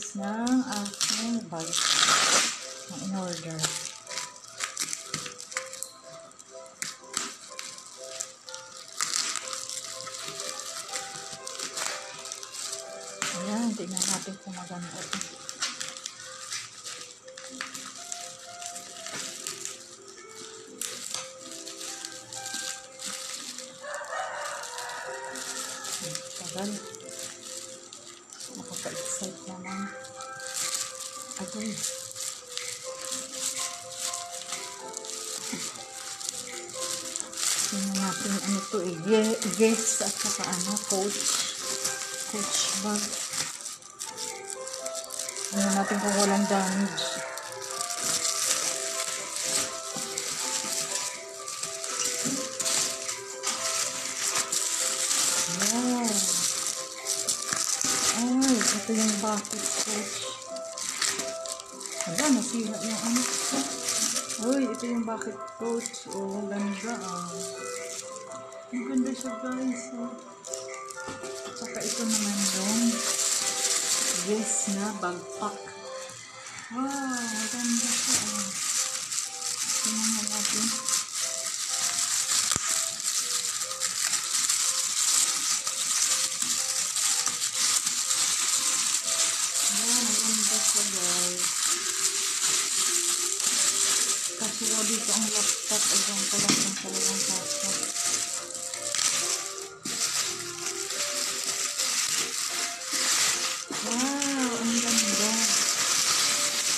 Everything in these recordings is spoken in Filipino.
size ng aking bag na in-order. Ayan, tingnan natin kung maganda. Tagal. Nakaka-excite naman. Agoy. Tingnan natin ano to eh. Yes, at saka ano, Coach bag. Tingnan natin kung walang damage. Wow. Ay, ito yung bucket, Coach. Wala, nasira yung ano. Uy, ito yung bucket, Coach. Oh, ganda ah. Ang ganda siya, guys. Oh. Saka ito naman yung yes na backpack. Wow, ganda siya ah. Tingnan nga natin. Wow, maganda siya, guys. Kasi dito ang laptop ay dyan ko lang ng talagang kaso. Wow, ang ganda.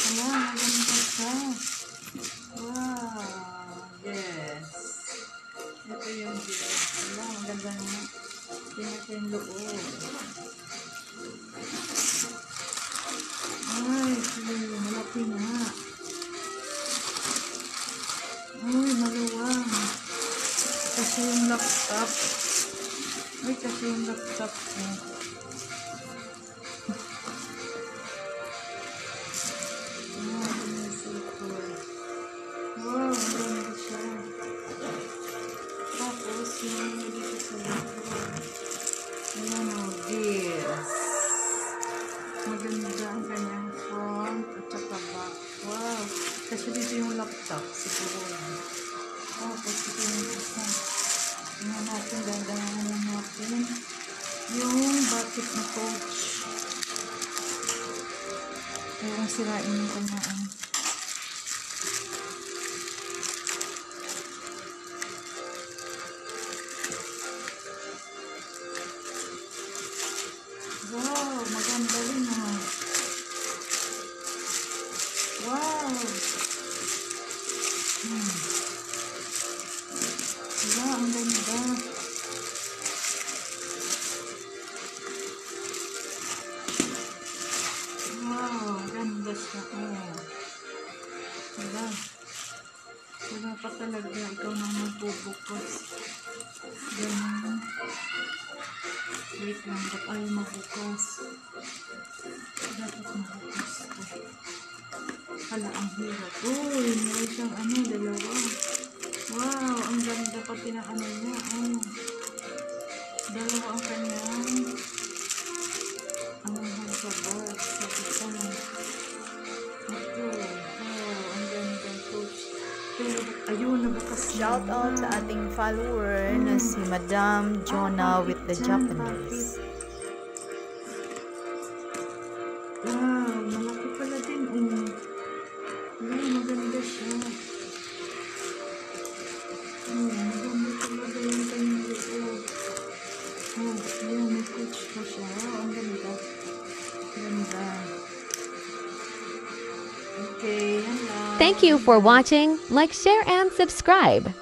Wala, maganda siya. Wow, yes. Ito yung yes. Wala, maganda nga. Tingnan ko yung loob. Ay, malaki na. Uy, maluwang. Kasi yung laptop. Ay, kasi yung laptop ko. Wow, ang ganda siya. Tapos, yung dito sa likod. Ayan o, this. Maganda ang kanyang front at saka back. Wow. Kasi dito yung laptop, siguro. Tapos, ito yung isa. Tingnan natin, dandahan natin. Yung bucket na Coach. Yung sirain yung kanyang. Wow, maganda rin ah. Wow. Wala, ang ganda. Wow, ganda siya. Oh. Wala. Wala pa talaga. Ikaw na magbubukas. Ganun. Wait lang. Ba't ayaw magbukas? Dapat magbukas ko. Hala, ang hirap. Uy, meron siyang ano, dalawa. Wow, ang ganda pati ng ano niya. Oh. Dalawa ang kanyang ang sabag. Sabitan. Ito. Wow, ang ganda, Coach. Pero, ayun, nabukas na. Shout out sa ating follower na si Madam Jonah with the Japanese. Wow, malaki pala din. Wow, maganda siya. Maganda talaga yung kanyang loob. Oh, ayan, may Coach pa siya. Ang ganda. Ganda. Okay, yan lang. Thank you for watching. Like, share, and subscribe.